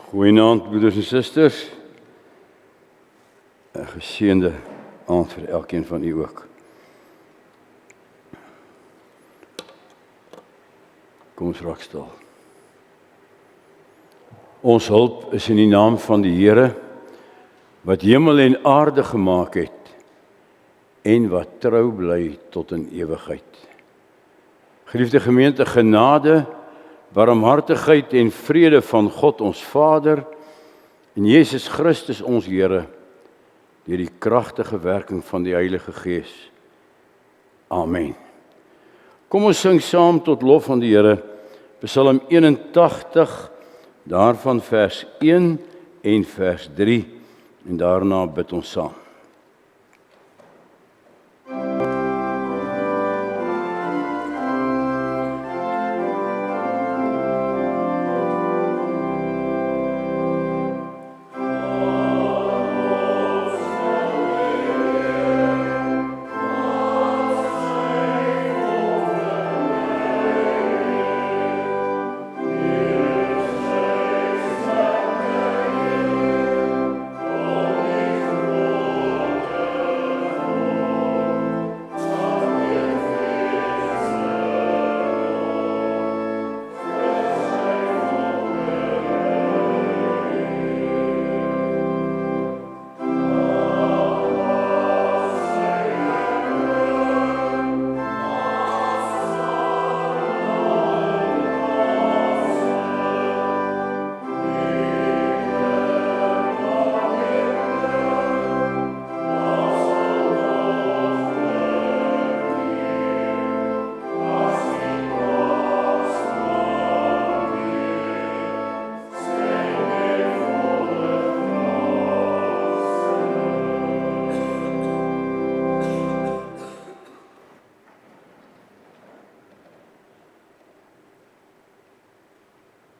Goeienaand, broeders en susters. 'n Geseënde aand vir elkeen van u ook. Kom ons raak stil. Ons hulp is in die naam van die Here, wat hemel en aarde gemaak het en wat trou bly tot in ewigheid. Geliefde gemeente, genade, barmhartigheid en vrede van God ons Vader en Jesus Christus ons Here, deur die kragtige werking van die Heilige Gees. Amen. Kom ons sing saam tot lof van die Here, Psalm 81, daarvan vers 1 en vers 3, en daarna bid ons saam.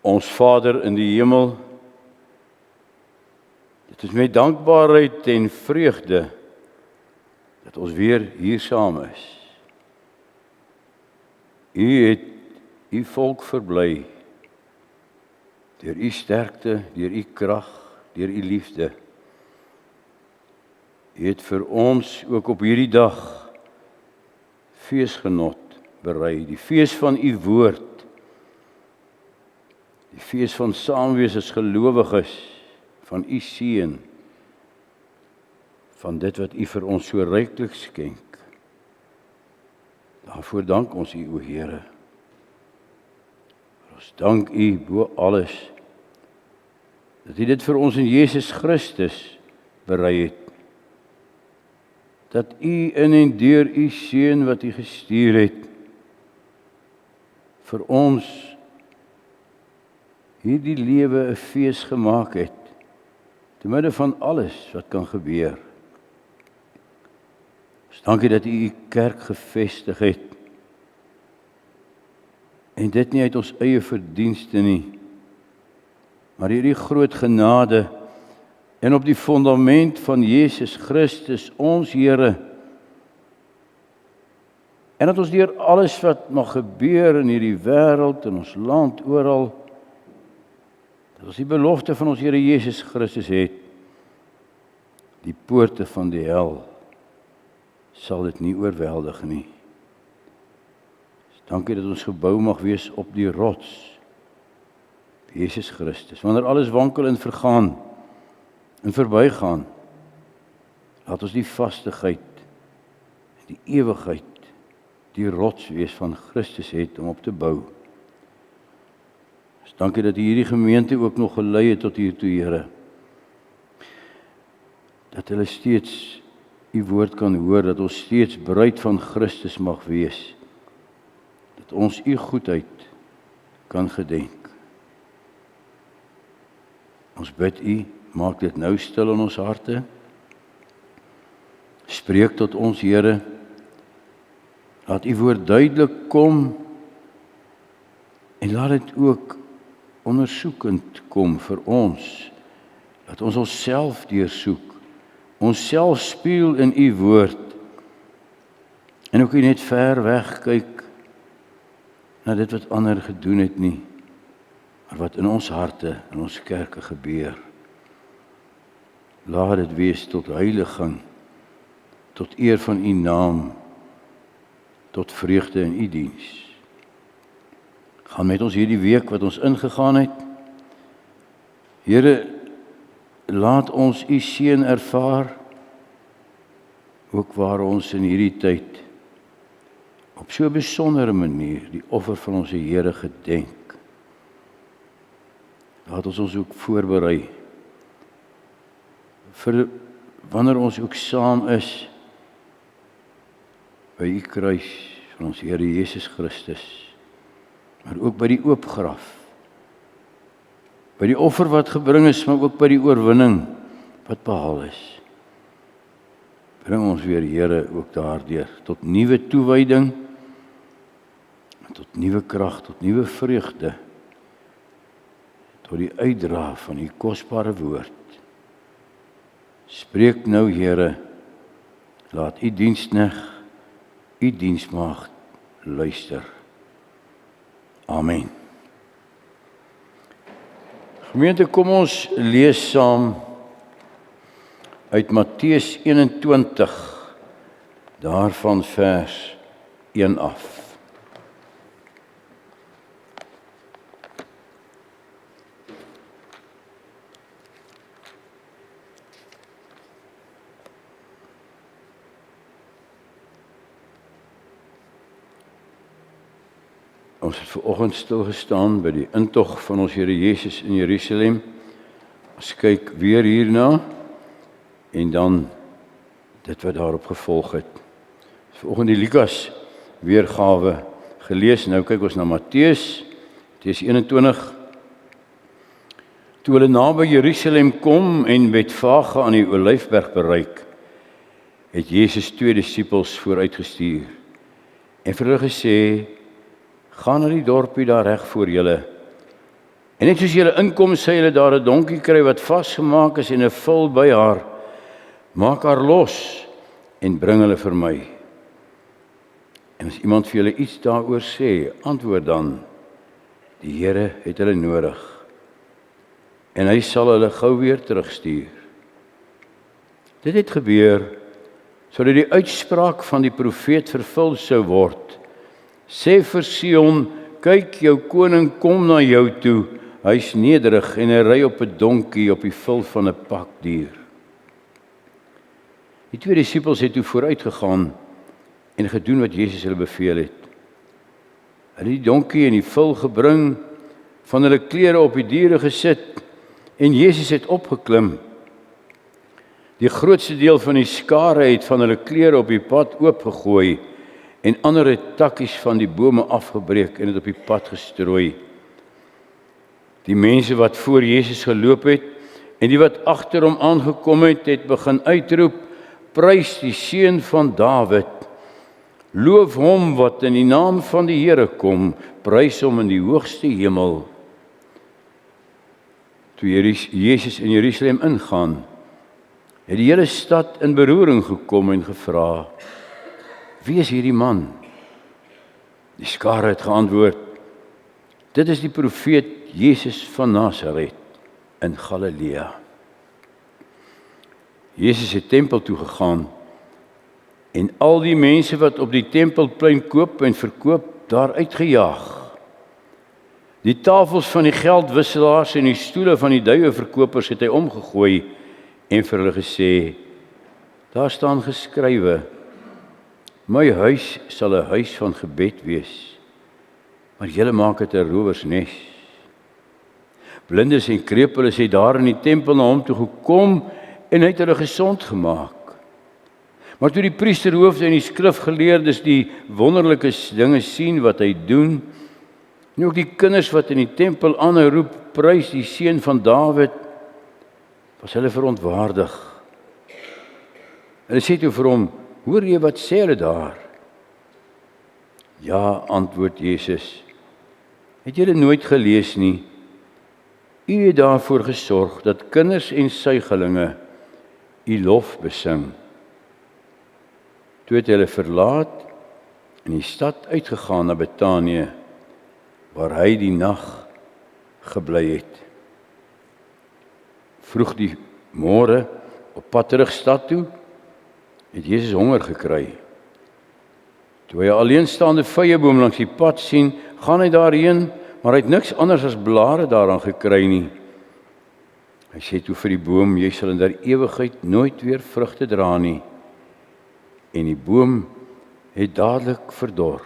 Ons Vader in die hemel, dit is met dankbaarheid en vreugde dat ons weer hier saam is. U het u volk verbly deur u sterkte, deur u krag, deur u liefde. U het vir ons ook op hierdie dag feesgenot berei, die fees van u woord, die fees van saamwees as gelowiges, van u seën, van dit wat u vir ons so ryklik skenk. Daarvoor dank ons u, o Here. Ons dank u bo alles, dat u dit vir ons in Jesus Christus berei het. Dat u in en deur u seun wat u gestuur het, vir ons hierdie lewe 'n fees gemaak het, te midde van alles wat kan gebeur. Ons dankie dat u u kerk gevestig het, en dit nie uit ons eie verdienste nie, maar deur u groot genade, en op die fondament van Jesus Christus, ons Here, en dat ons deur alles wat mag gebeur in hierdie wêreld, in ons land, oral, dat ons die belofte van ons Here Jesus Christus het, die poorte van die hel sal dit nie oorweldig nie. Dankie dat ons gebou mag wees op die rots, Jesus Christus. Wanneer alles wankel en vergaan en verbygaan, laat ons die vastigheid, die ewigheid, die rots wees van Christus het om op te bou. Dankie dat u hierdie gemeente ook nog gelei het tot hiertoe, Here. Dat hulle steeds u woord kan hoor, dat ons steeds bruid van Christus mag wees. Dat ons u goedheid kan gedenk. Ons bid u, maak dit nou stil in ons harte. Spreek tot ons, Here. Laat u woord duidelik kom en laat dit ook ondersoekend kom vir ons, dat ons onsself deursoek, onsself spieël in u woord, en ook nie net ver weg kyk na dit wat ander gedoen het nie, maar wat in ons harte, in ons kerke gebeur. Laat dit wees tot heiliging, tot eer van U naam, tot vreugde in U diens. Gaan met ons hierdie week wat ons ingegaan het. Here, laat ons U seën ervaar, ook waar ons in hierdie tyd op so 'n besondere manier die offer van ons Here gedenk. Laat ons ook voorberei vir wanneer ons ook saam is by U kruis van ons Here Jesus Christus, maar ook by die oop graf, by die offer wat gebring is, maar ook by die oorwinning wat behaal is. Bring ons weer, Here, ook daardeur tot nuwe toewyding, tot nuwe krag, tot nuwe vreugde, tot die uitdra van U kosbare woord. Spreek nou, Here, laat U diensknegt, U diensmaagd luister. Amen. Gemeente, kom ons lees saam uit Matteus 21, daarvan vers 1 af. Ons het vanoggend stilgestaan by die intog van ons Here Jesus in Jerusalem. Ons kyk weer hierna en dan dit wat daarop gevolg het. Vanoggend die Lukas weergawe gelees. Nou kyk ons na Matteus 21. Toe hulle naby Jerusalem kom en Betfage aan die Olyfberg bereik, het Jesus 2 disippels vooruitgestuur en vir hulle gesê: gaan na die dorpie daar reg voor julle. En net soos julle inkom, sê julle daar 'n donkie kry wat vasgemaak is en 'n vul by haar. Maak haar los en bring hulle vir my. En as iemand vir julle iets daaroor sê, antwoord dan: die Here het hulle nodig. En hy sal hulle gou weer terugstuur. Dit het gebeur sodat die uitspraak van die profeet vervul sou word. Sê vir Sion, kyk, jou koning kom na jou toe, hy's nederig en hy ry op 'n donkie op die vul van 'n pakdier. Die 2 disippels het toe vooruit gegaan en gedoen wat Jesus hulle beveel het. Hulle het die donkie en die vul gebring, van hulle klere op die diere gesit en Jesus het opgeklim. Die grootste deel van die skare het van hulle klere op die pad oopgegooi en ander het takkies van die bome afgebreek en het op die pad gestrooi. Die mense wat voor Jesus geloop het en die wat agter hom aangekom het, het begin uitroep: prys die Seun van Dawid. Loof hom wat in die naam van die Here kom, prys hom in die hoogste hemel. Toe Jesus in Jerusalem ingaan, het die hele stad in beroering gekom en gevra: wie is hierdie man? Die skare het geantwoord: dit is die profeet Jesus van Nasaret in Galilea. Jesus het tempel toe gegaan en al die mense wat op die tempelplein koop en verkoop, daar uitgejaag. Die tafels van die geldwisselaars en die stoele van die duiweverkopers het hy omgegooi en vir hulle gesê: daar staan geskrywe: my huis sal 'n huis van gebed wees, maar julle maak dit 'n rowersnes. Blindes en krepeles het daar in die tempel na hom toe gekom en hy het hulle gesond gemaak. Maar toe die priesterhoofde en die skrifgeleerdes die wonderlike dinge sien wat hy doen, en ook die kinders wat in die tempel aanroep: prys die Seun van Dawid, was hulle verontwaardig. Hulle sê toe vir hom: hoor jy wat sê hulle daar? Ja, antwoord Jesus, het julle nooit gelees nie? U het daarvoor gesorg dat kinders en suigelinge u lof besing. Toe het hulle verlaat en die stad uitgegaan na Betanië, waar hy die nag gebly het. Vroeg die môre op pad terug stad toe, het Jesus honger gekry. Toe hy 'n alleenstaande vyeboom langs die pad sien, gaan hy daarheen, maar hy het niks anders as blare daaraan gekry nie. Hy sê toe vir die boom, jy sal in der ewigheid nooit weer vrugte dra nie. En die boom het dadelik verdor.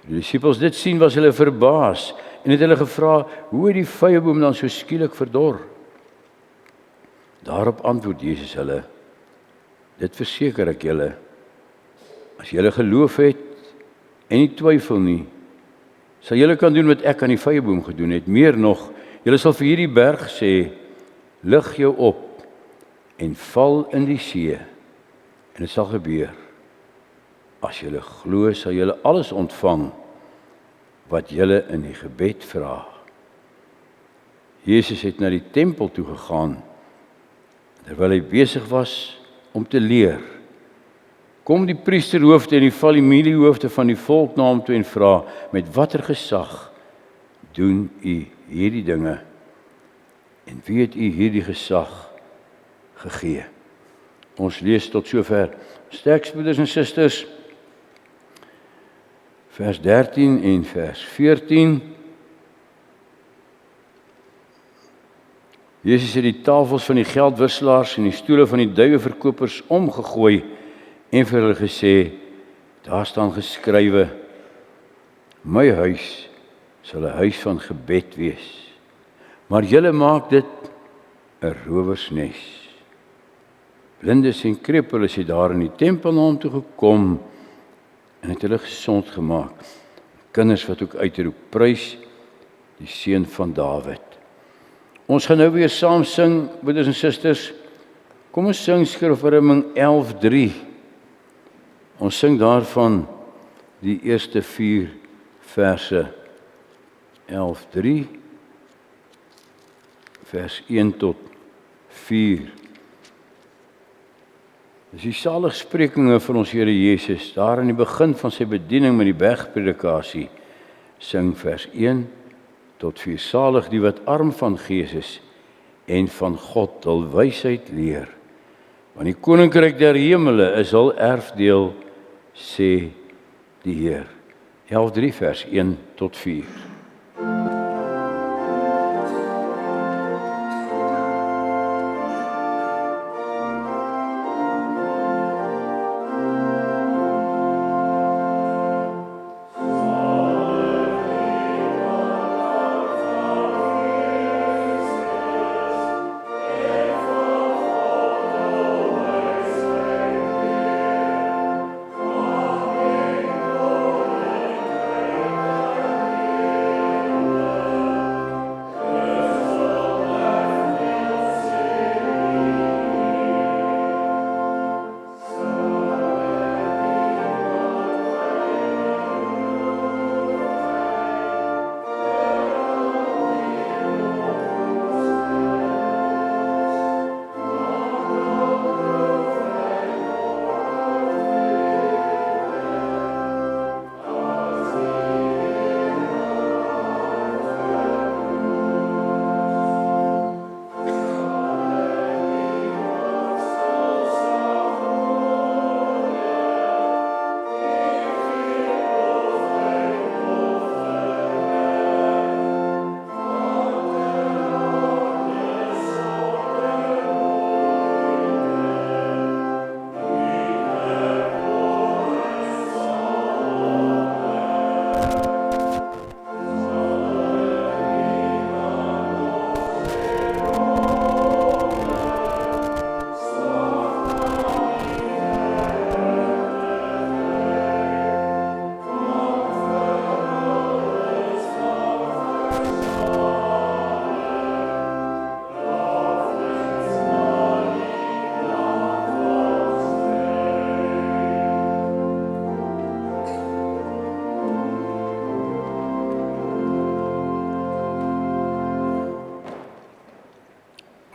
Toe die disippels dit sien, was hulle verbaas en het hulle gevra, hoe het die vyeboom dan so skielik verdor? Daarop antwoord Jesus hulle, dit verseker ek julle, as julle geloof het en nie twyfel nie, sal julle kan doen wat ek aan die vyeboom gedoen het. Meer nog, julle sal vir hierdie berg sê, lig jou op en val in die see, en dit sal gebeur. As julle glo, sal julle alles ontvang wat julle in die gebed vra. Jesus het na die tempel toe gegaan, terwyl hy besig was om te leer. Kom die priesterhoofde en die familiehoofde van die volk na hom toe en vra, met watter gesag doen u hierdie dinge? En wie het u hierdie gesag gegee? Ons lees tot sover. Sterk broeders en susters, vers 13 en vers 14. Jesus het die tafels van die geldwisselaars en die stoele van die duiweverkopers omgegooi en vir hulle gesê, daar staan geskrywe, my huis sal 'n huis van gebed wees, maar julle maak dit 'n rowersnes. Blindes en kreppeles het daar in die tempel na hom toe gekom en het hulle gesond gemaak. Kinders wat ook uitroep, prys die seun van Dawid. Ons gaan nou weer saam sing, broeders en susters. Kom ons sing Skrifverwysing 11:3. Ons sing daarvan die eerste 4 verse. 11:3, vers 1 tot 4. Dis die saligsprekinge van ons Here Jesus, daar in die begin van sy bediening met die bergpredikasie, sing vers 1 tot 4. Salig die wat arm van gees is en van God hul wysheid leer, want die koninkryk der hemele is hul erfdeel, sê die Heer. 11:3 vers 1 tot 4.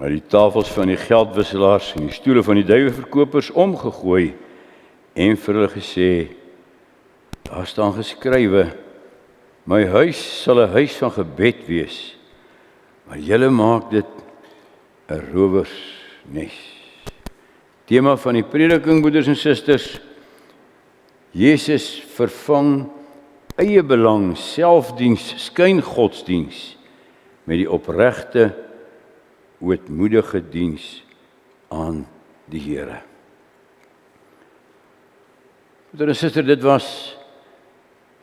Hy die tafels van die geldwisselaars en die stoele van die duiweverkopers omgegooi en vir hulle gesê, daar staan geskrywe, My huis sal 'n huis van gebed wees, maar julle maak dit 'n rowersnes. Tema van die prediking, broeders en susters, Jesus vervang eie belang, selfdiens, skyngodsdiens met die opregte, ootmoedige diens aan die Here. Broeder en suster, dit was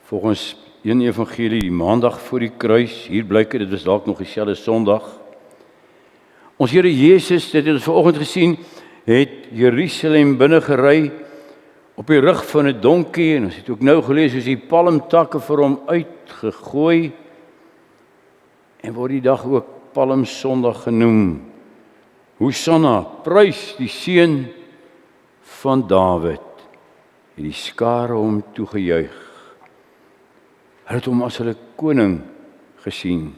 volgens een evangelie die maandag voor die kruis. Hier blyk dit was dalk nog dieselfde Sondag. Ons Here Jesus, dit het ons vanoggend gesien, het Jerusalem binne gery op die rug van 'n donkie, en ons het ook nou gelees hoe die palmtakke vir hom uitgegooi, en word die dag ook Palmsondag genoem. Hosanna, prys die seun van Dawid, het die skare hom toegejuig. Hulle het hom as hulle koning gesien.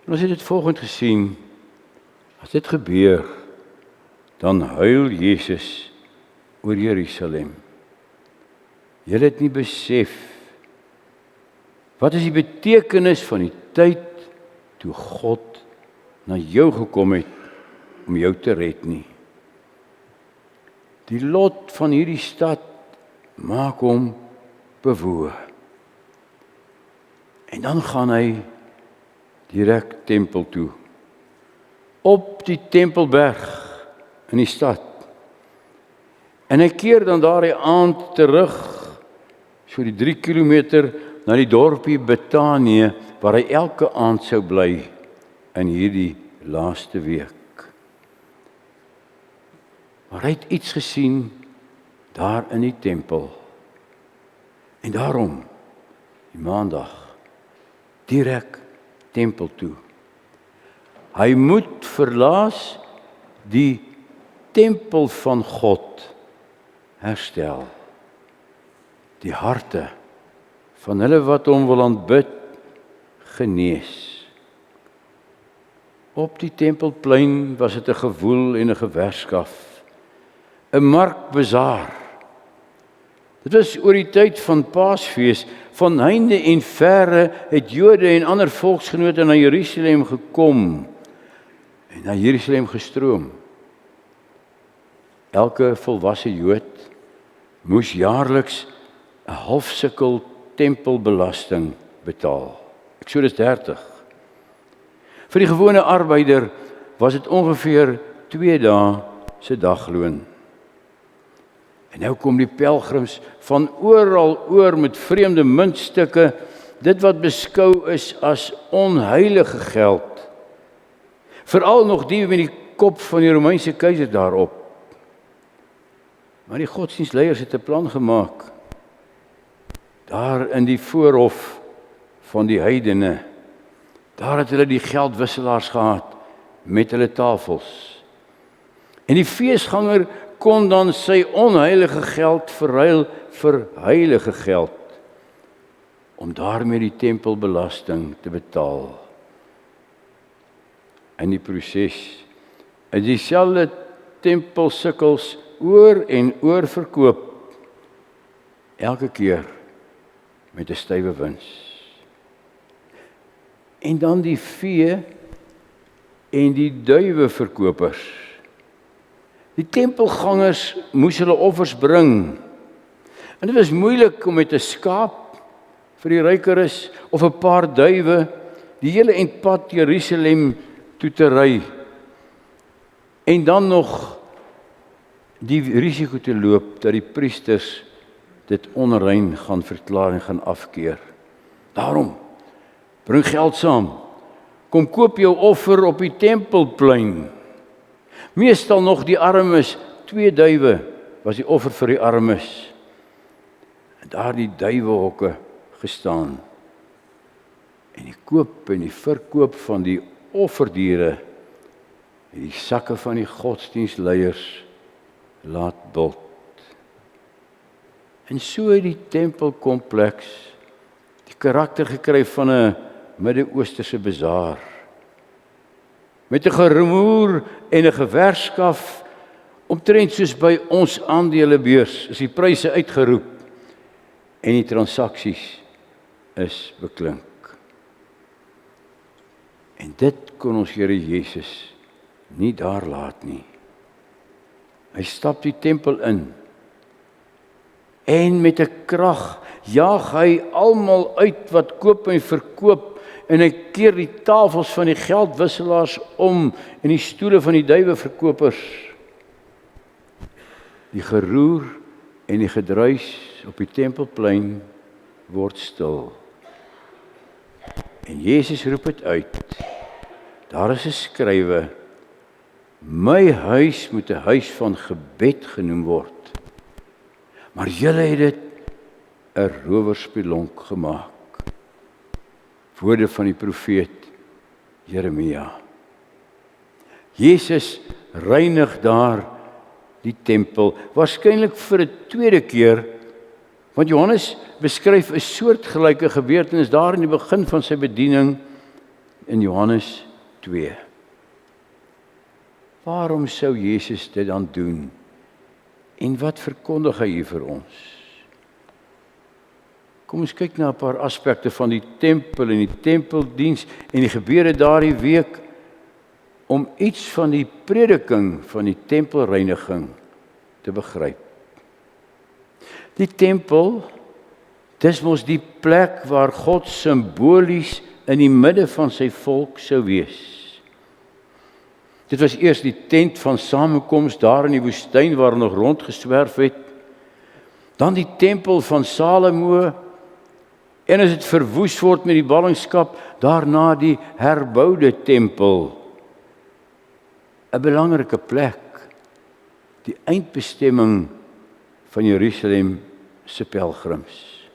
En ons het dit volgend gesien, as dit gebeur, dan huil Jesus oor Jerusalem. Julle het nie besef, wat is die betekenis van die tyd toe God na jou gekom het om jou te red nie. Die lot van hierdie stad maak hom bewoe. En dan gaan hy direk tempel toe. Op die Tempelberg in die stad. En hy keer dan daardie aand terug, so die 3 kilometer na die dorpie Betanië, waar hy elke aand sou bly in hierdie laaste week. Maar hy het iets gesien daar in die tempel. En daarom, die maandag, direk tempel toe. Hy moet verlaas die tempel van God herstel. Die harte van hulle wat hom wil aanbid, genees. Op die tempelplein was dit 'n gewoel en 'n gewerskaf. 'n markbazaar. Dit was oor die tyd van Paasfees. Van heinde en verre het Jode en ander volksgenote na Jerusalem gekom en na Jerusalem gestroom. Elke volwasse Jood moes jaarliks 'n halfsikkel tempelbelasting betaal. Eksodus 30. Vir die gewone arbeider was dit ongeveer 2 dae se dagloon. En nou kom die pelgrims van oral oor met vreemde muntstukke, dit wat beskou is as onheilige geld. Veral nog die met die kop van die Romeinse keiser daarop. Maar die godsdienstleiers het 'n plan gemaak. Daar in die voorhof van die heidene, daar het hulle die geldwisselaars gehad met hulle tafels. En die feesganger kon dan sy onheilige geld verruil vir heilige geld, om daarmee die tempelbelasting te betaal. In die proses is dieselfde tempelsikkels oor en oor verkoop, elke keer met 'n stywe wins. En dan die vee en die duiweverkopers. Die tempelgangers moes hulle offers bring. En dit was moeilik om met 'n skaap vir die rykeres of 'n paar duwe die hele eindpad Jerusalem toe te ry. En dan nog die risiko te loop dat die priesters dit onrein gaan verklaar en gaan afkeer. Daarom, bring geld saam. Kom koop jou offer op die tempelplein. Meestal nog die armes, 2 duwe was die offer vir die armes. En daar die duiwehokke gestaan. En die koop en die verkoop van die offerdiere, en die sakke van die godsdienstleiers laat bult. En so het die tempelkompleks die karakter gekry van 'n Midde-Oosterse bazaar. Met 'n gerumoer en 'n gewerskaf, omtrent soos by ons aandelebeurs, is die pryse uitgeroep en die transaksies is beklink. En dit kon ons Here Jesus nie daar laat nie. Hy stap die tempel in en met 'n krag jaag hy almal uit wat koop en verkoop en hy keer die tafels van die geldwisselaars om en die stoele van die duiweverkopers. Die geroer en die gedruis op die tempelplein word stil. En Jesus roep dit uit. Daar is 'n skrywe: My huis moet 'n huis van gebed genoem word. Maar julle het dit 'n rowerspelonk gemaak. Woorde van die profeet Jeremia. Jesus reinig daar die tempel, waarskynlik vir 'n tweede keer, want Johannes beskryf 'n soortgelyke gebeurtenis daar in die begin van sy bediening in Johannes 2. Waarom sou Jesus dit dan doen? En wat verkondig hy hier vir ons? Kom ons kyk na 'n paar aspekte van die tempel en die tempeldiens en die gebeure daardie week om iets van die prediking van die tempelreiniging te begryp. Die tempel, dis mos die plek waar God simbolies in die midde van sy volk sou wees. Dit was eers die tent van samekoms daar in die woestyn waar nog rondgeswerf het. Dan die tempel van Salomo. En as dit verwoes word met die ballingskap, daarna die herboude tempel. 'n Belangrike plek. Die eindbestemming van Jerusalem se pelgrims.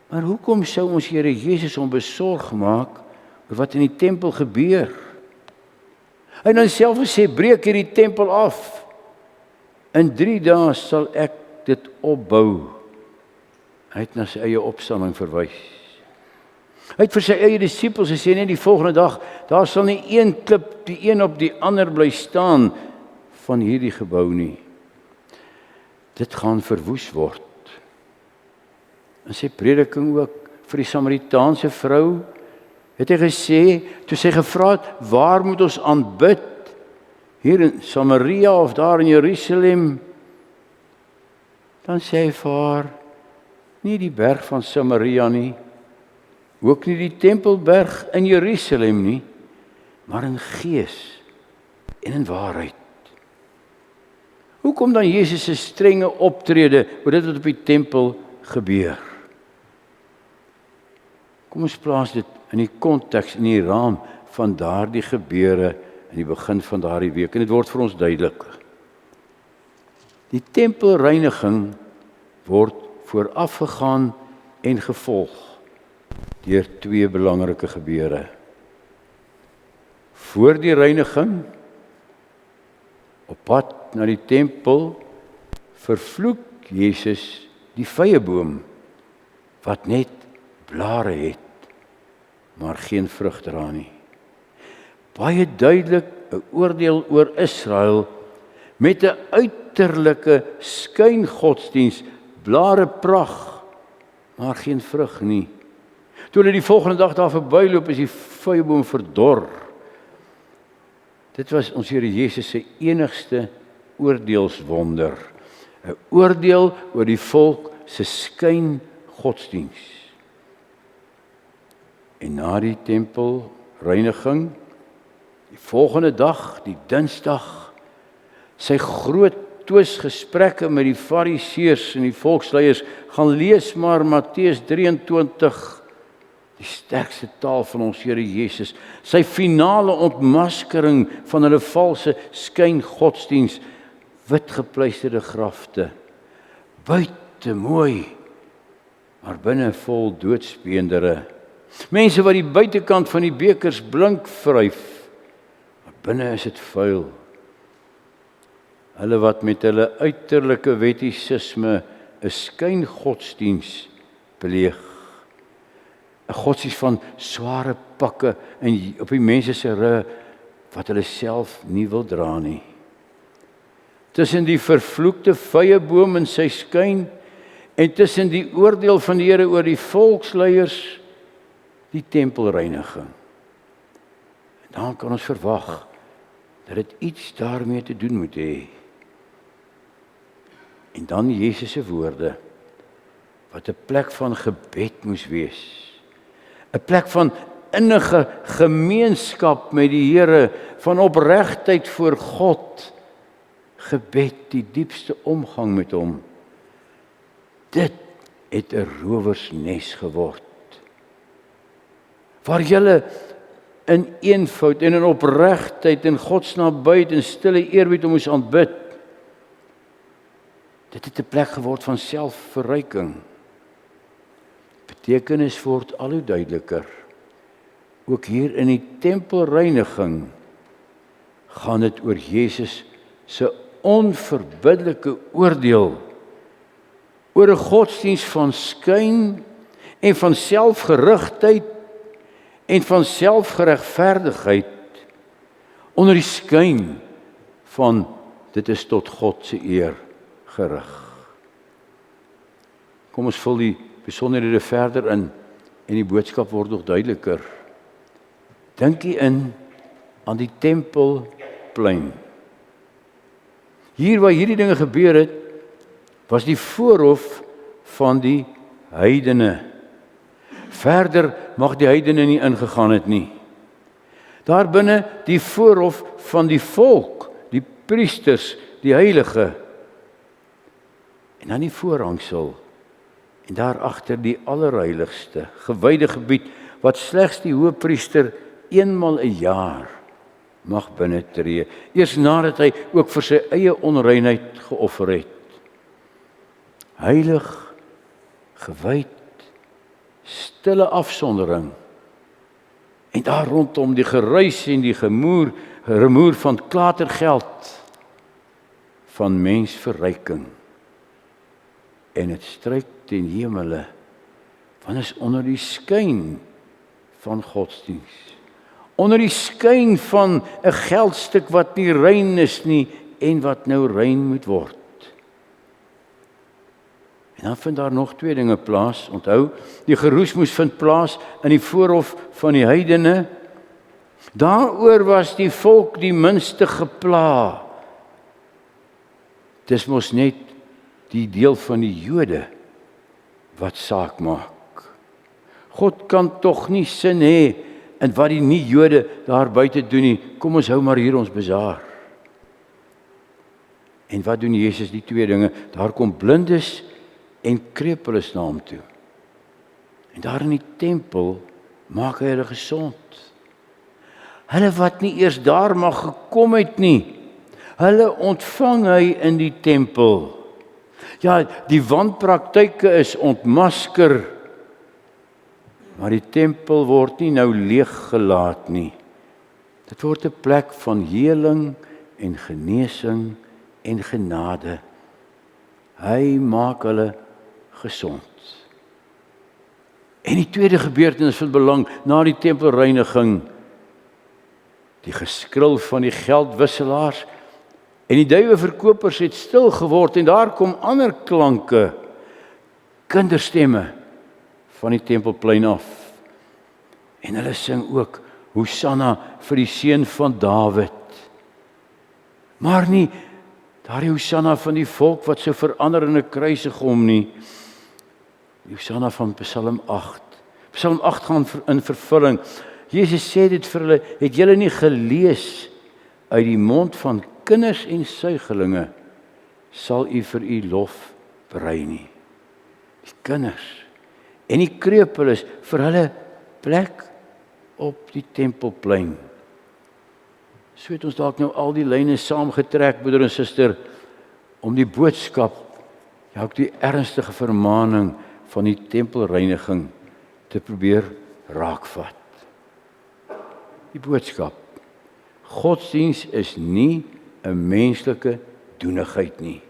Maar hoekom sou ons Here Jesus onbesorg maak oor wat in die tempel gebeur? Hy het dan self gesê, breek hierdie tempel af. In 3 dae sal ek dit opbou. Hy het na sy eie opstanding verwys. Hy het vir sy eie disippels gesê, net die volgende dag, daar sal nie een klip die een op die ander bly staan van hierdie gebou nie. Dit gaan verwoes word. In sy prediking ook vir die Samaritaanse vrou, het hy gesê, toe sy gevra het, waar moet ons aanbid? Hier in Samaria of daar in Jerusalem? Dan sê hy vir haar, nie die berg van Samaria nie, ook nie die tempelberg in Jerusalem nie, maar in gees en in waarheid. Hoekom dan Jesus se strenge optrede oor dit wat op die tempel gebeur? Kom ons plaas dit in die konteks, in die raam van daardie gebeure in die begin van daardie week, en dit word vir ons duidelik. Die tempelreiniging word voorafgegaan en gevolg deur 2 belangrike gebeure. Voor die reiniging, op pad na die tempel, vervloek Jesus die vyeboom wat net blare het, maar geen vrug dra nie. Baie duidelik 'n oordeel oor Israel met 'n uiterlike skyngodsdiens, blare pragt, maar geen vrug nie. Toe hulle die volgende dag daar verbyloop, is die vyeboom verdor. Dit was ons Here Jesus se enigste oordeelswonder. 'n Oordeel oor die volk se skyngodsdiens. En na die tempelreiniging, die volgende dag, die Dinsdag, sy groot twisgesprekke met die Fariseërs en die volksleiers, gaan lees maar Matteus 23, die sterkste taal van ons Here Jesus, sy finale ontmaskering van hulle valse skyngodsdiens, witgepleisterde grafte, buite mooi, maar binne vol doodsbeendere. Mense wat die buitekant van die bekers blink vryf, maar binne is dit vuil. Hulle wat met hulle uiterlike wettisisme 'n skyngodsdiens pleeg. 'n Godsdiens van sware pakke en op die mense se rug wat hulle self nie wil dra nie. Tussen die vervloekte vyeboom en sy skyn en tussen die oordeel van die Here oor die volksleiers, die tempelreiniging. En dan kan ons verwag dat dit iets daarmee te doen moet hê. En dan Jesus se woorde, wat 'n plek van gebed moes wees. 'n plek van innige gemeenskap met die Here, van opregtheid voor God, gebed, die diepste omgang met hom. Dit het 'n rowersnes geword, waar julle in eenvoud en in opregtheid en God se nabyheid en stille eerbied hom moes aanbid. Dit het 'n plek geword van selfverryking. Betekenis word al hoe duideliker. Ook hier in die tempelreiniging gaan dit oor Jesus se onverbiddelike oordeel oor 'n godsdiens van skyn en van selfgerigtheid en van selfgeregverdigheid onder die skyn van dit is tot God se eer gerig. Kom ons vul die besonderhede verder in en die boodskap word nog duideliker. Dink jy in aan die tempelplein. Hier waar hierdie dinge gebeur het, was die voorhof van die heidene. Verder mag die heidene nie ingegaan het nie. Daar binne die voorhof van die volk, die priesters, die heilige. En dan die voorhangsel. En daar agter die allerheiligste, gewyde gebied, wat slegs die hoëpriester eenmal 'n jaar mag binne tree, eers nadat hy ook vir sy eie onreinheid geoffer het. Heilig, gewyd, stille afsondering. En daar rondom die geruis en die gemoer van klatergeld, van mensverryking. En het stryk ten hemele, want is onder die skyn van godsdiens. Onder die skyn van 'n geldstuk wat nie rein is nie en wat nou rein moet word. En dan vind daar nog twee dinge plaas. Onthou, die geroes moes vind plaas in die voorhof van die heidene. Daaroor was die volk die minste gepla. Dis mos net die deel van die Jode wat saak maak. God kan tog nie sin hê in wat die nie-Jode daar buite doen nie. Kom ons hou maar hier ons bazaar. En wat doen Jesus die twee dinge? Daar kom blindes en krepeles na hom toe. En daar in die tempel maak hy hulle gesond. Hulle wat nie eers daar mag gekom het nie, hulle ontvang hy in die tempel. Ja, die wanpraktyke is ontmasker, maar die tempel word nie nou leeg gelaat nie. Dit word 'n plek van heling en genesing en genade. Hy maak hulle gesond. En die tweede gebeurtenis van belang na die tempelreiniging, die geskril van die geldwisselaars en die duiweverkopers het stil geword en daar kom ander klanke, kinderstemme van die tempelplein af. En hulle sing ook Hosanna vir die seun van Dawid. Maar nie daardie Hosanna van die volk wat so verander in 'n kruisiging nie. Die Hosanna van Psalm 8. Psalm 8 gaan in vervulling. Jesus sê dit vir hulle, het julle nie gelees uit die mond van kinders en suigelinge sal u vir u lof brei nie. Die kinders en die krepeles vir hulle plek op die tempelplein. So het ons dalk nou al die lyne saamgetrek, broeder en suster, om die boodskap, ja ook die ernstige vermaaning van die tempelreiniging te probeer raakvat. Die boodskap, godsdiens is nie 'n menslike doenigheid nie.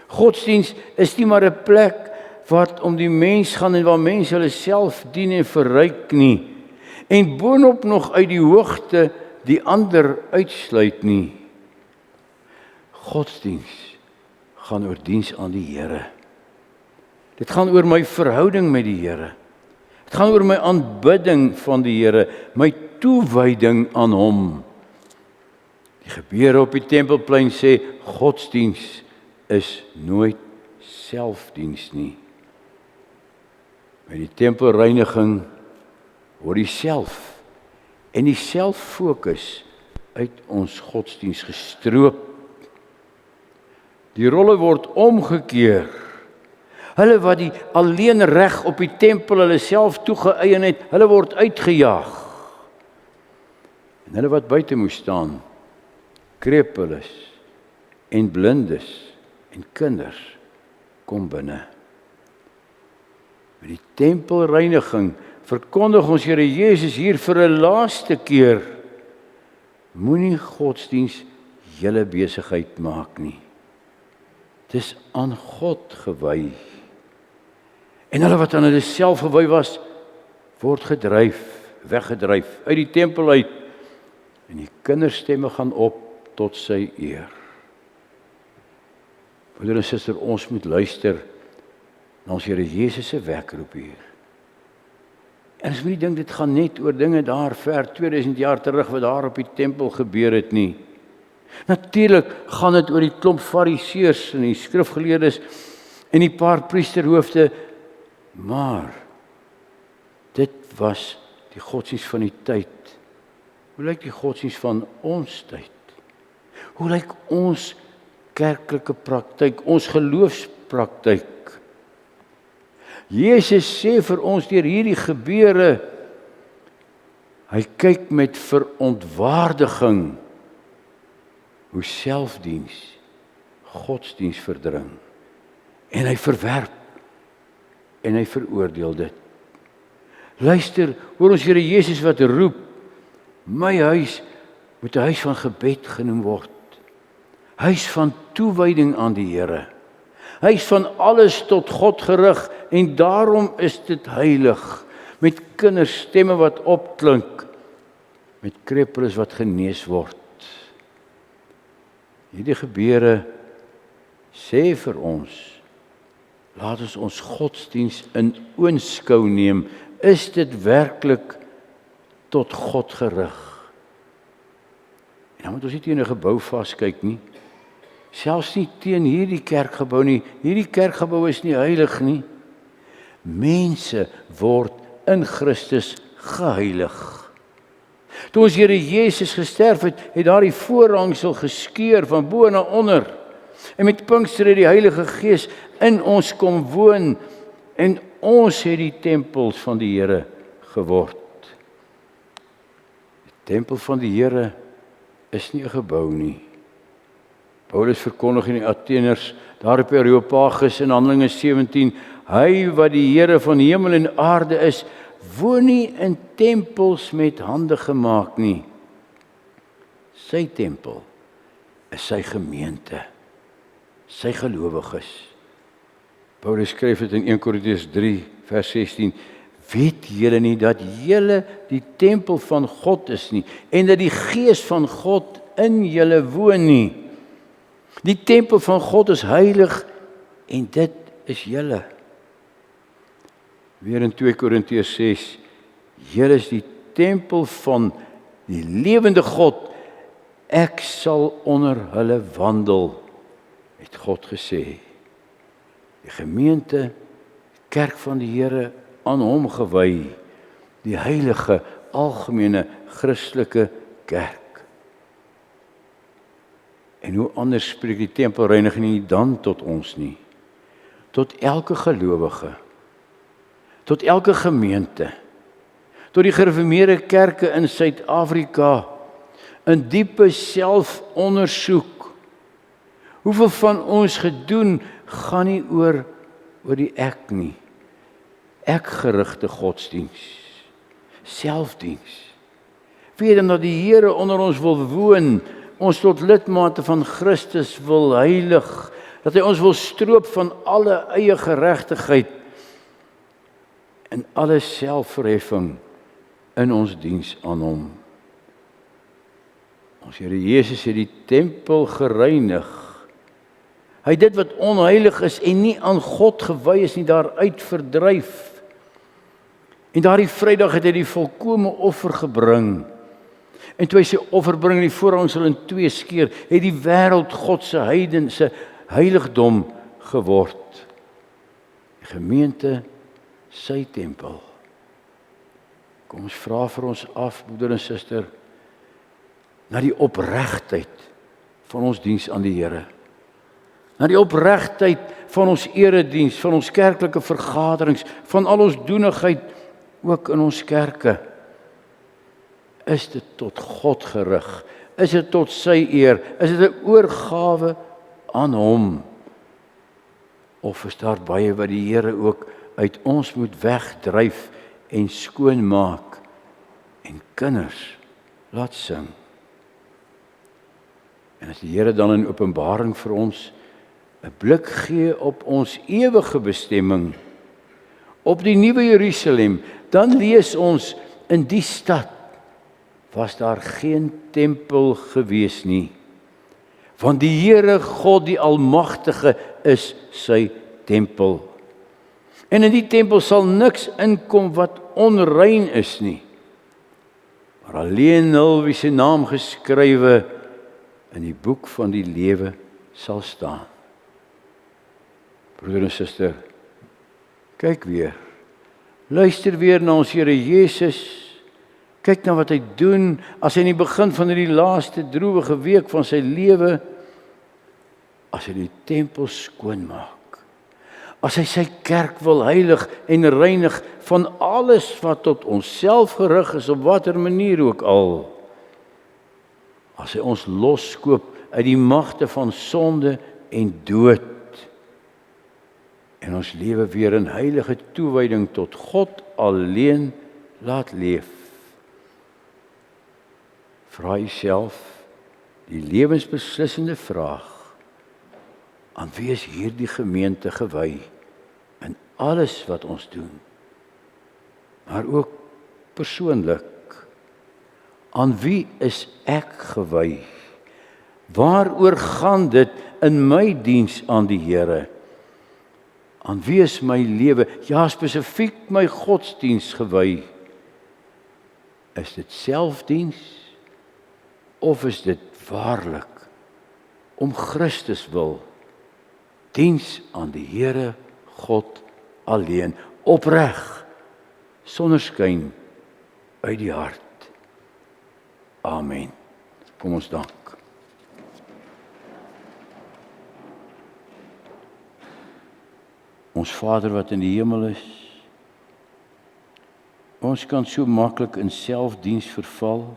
Godsdiens is nie maar 'n plek wat om die mens gaan en waar mense hulle self dien en verryk nie. En boonop nog uit die hoogte die ander uitsluit nie. Godsdiens gaan oor diens aan die Here. Dit gaan oor my verhouding met die Here. Dit gaan oor my aanbidding van die Here, my toewyding aan hom. Die gebeure op die Tempelplein sê, godsdiens is nooit selfdiens nie. Met die tempelreiniging word die self en die selffokus uit ons godsdiens gestroop. Die rolle word omgekeer. Hulle wat die alleen reg op die tempel hulle self toegeëien het, hulle word uitgejaag. En hulle wat buite moes staan, krepeles en blindes en kinders, kom binne. Met die tempelreiniging verkondig ons Here Jesus hier vir 'n laaste keer, moenie godsdiens julle besigheid maak nie. Dis aan God gewy. En hulle wat aan hulle self gewy was, word weggedryf uit die tempel uit. En die kinderstemme gaan op tot sy eer. Broeder en suster, ons moet luister na ons Here Jesus se wekroep hier. En ons moet nie dink dit gaan net oor dinge daar ver 2000 jaar terug wat daar op die tempel gebeur het nie. Natuurlik gaan dit oor die klomp fariseërs en die skrifgeleerdes en die paar priesterhoofde, maar dit was die godsdienst van die tyd. Hoe lyk die godsdienst van ons tyd? Hoe lyk ons kerklike praktyk, ons geloofspraktyk? Jesus sê vir ons deur hierdie gebeure, hy kyk met verontwaardiging hoe selfdiens godsdiens verdring. En hy verwerp en hy veroordeel dit. Luister, hoor ons Here Jesus wat roep, my huis moet 'n huis van gebed genoem word. Huis van toewyding aan die Here. Huis van alles tot God gerig en daarom is dit heilig. Met kinderstemme wat opklink, met krepeles wat genees word. Hierdie gebeure sê vir ons, laat ons godsdiens in oënskou neem. Is dit werklik tot God gerig? En dan moet ons nie teen 'n gebou vaskyk nie. Selfs nie teen hierdie kerkgebou nie. Hierdie kerkgebou is nie heilig nie. Mense word in Christus geheilig. Toe ons Here Jesus gesterf het, het daardie voorhangsel geskeur van bo na onder. En met Pinkster het die Heilige Gees in ons kom woon en ons het die tempels van die Here geword. Die tempel van die Here is nie 'n gebou nie. Paulus verkondig in die Atheners, daar op Areopagus in Handelinge 17, hy wat die Here van hemel en aarde is, woon nie in tempels met hande gemaak nie. Sy tempel is sy gemeente, sy gelowiges. Paulus skryf dit in 1 Korintiërs 3 vers 16, weet julle nie dat julle die tempel van God is nie, en dat die Gees van God in julle woon nie. Die tempel van God is heilig en dit is julle. Weer in 2 Korintiërs 6, julle is die tempel van die lewende God, ek sal onder hulle wandel, het God gesê. Die gemeente, die kerk van die Here, aan hom gewy, die heilige, algemene, Christelike kerk. En hoe anders spreek die tempelreiniging nie dan tot ons nie, tot elke gelowige, tot elke gemeente, tot die gereformeerde kerke in Suid-Afrika, in diepe selfondersoek. Hoeveel van ons gedoen gaan nie oor die ek nie. Ekgerigte godsdiens, selfdiens. Weet dan dat die Here onder ons wil woon, ons tot lidmate van Christus wil heilig, dat hy ons wil stroop van alle eie geregtigheid en alle selfverheffing in ons diens aan hom. Ons Here Jesus het die tempel gereinig. Hy dit wat onheilig is en nie aan God gewy is nie, daaruit verdryf. En daardie Vrydag het hy die volkome offer gebring. En toe hy sy offer bring en die voorhangsel in twee skeur, het die wêreld God se heidense heiligdom geword. Die gemeente sy tempel. Kom ons vra vir ons af, broeder en suster, na die opregtheid van ons diens aan die Here. Na die opregtheid van ons erediens, van ons kerklike vergaderings, van al ons doenigheid, ook in ons kerke. Is dit tot God gerig? Is dit tot sy eer? Is dit 'n oorgawe aan hom? Of is daar baie wat die Here ook uit ons moet wegdryf en skoonmaak en kinders laat sing? En as die Here dan in Openbaring vir ons 'n blik gee op ons ewige bestemming, op die nuwe Jerusalem, dan lees ons, in die stad was daar geen tempel gewees nie, want die Here God die Almagtige is sy tempel. En in die tempel sal niks inkom wat onrein is nie, maar alleen hul wie se naam geskrywe in die boek van die lewe sal staan. Broeder en suster, kyk weer, luister weer na ons Here Jesus, kyk na wat hy doen, as hy in die begin van hierdie laaste droewige week van sy lewe, as hy die tempel skoonmaak, as hy sy kerk wil heilig en reinig van alles wat tot onsself gerig is, op watter manier ook al, as hy ons loskoop uit die magte van sonde en dood, en ons lewe weer in heilige toewyding tot God alleen laat leef. Vra jouself die lewensbeslissende vraag, aan wie is hierdie gemeente gewy in alles wat ons doen, maar ook persoonlik, aan wie is ek gewy? Waaroor gaan dit in my diens aan die Here? Aan wie is my lewe, ja spesifiek my godsdiens gewy? Is dit selfdiens of is dit waarlik om Christus wil, diens aan die Here God alleen, opreg, sonder skyn, uit die hart. Amen. Kom ons dank. Ons Vader wat in die hemel is, ons kan so maklik in selfdiens verval.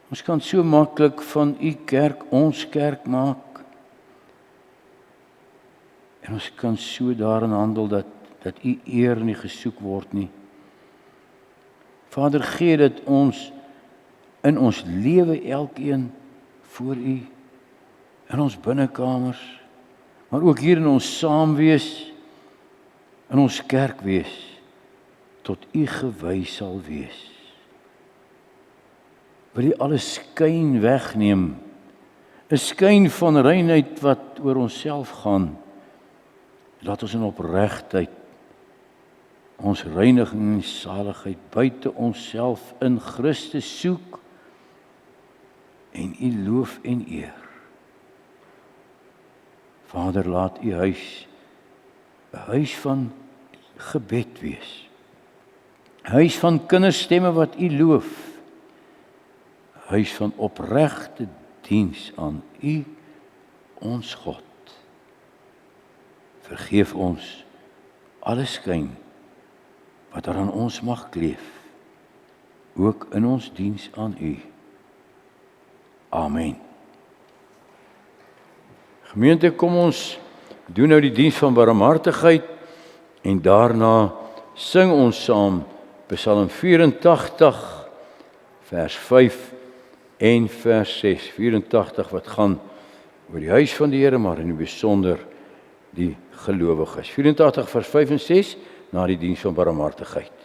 Ons kan so maklik van u kerk ons kerk maak. En ons kan so daarin handel dat u eer nie gesoek word nie. Vader, gee dat ons in ons lewe elkeen voor u, in ons binnekamers, maar ook hier in ons saamwees, in ons kerk wees, tot u gewy sal wees. Wil u alle skyn wegneem, 'n skyn van reinheid wat oor onsself gaan. Laat ons in opregtheid ons reiniging en saligheid buite onsself in Christus soek en u loof en eer. Vader, laat u huis 'n huis van gebed wees. 'n Huis van kinderstemme wat u loof. 'n Huis van opregte diens aan u, ons God. Vergeef ons alle skyn wat er aan ons mag kleef, ook in ons diens aan u. Amen. Gemeente, kom ons doen nou die diens van barmhartigheid en daarna sing ons saam Psalm 84 vers 5 en vers 6. 84 wat gaan oor die huis van die Here, maar in die besonder die gelowiges. 84 vers 5 en 6 na die diens van barmhartigheid.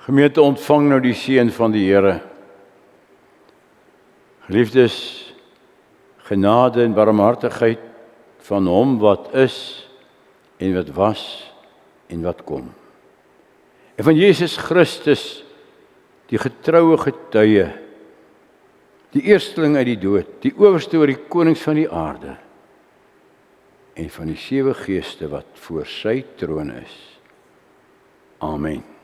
Gemeente, ontvang nou die seën van die Here. Geliefdes, genade en barmhartigheid van hom wat is en wat was en wat kom. En van Jesus Christus, die getroue getuie, die eersteling uit die dood, die owerste oor die konings van die aarde, en van die 7 geeste wat voor sy troon is. Amen.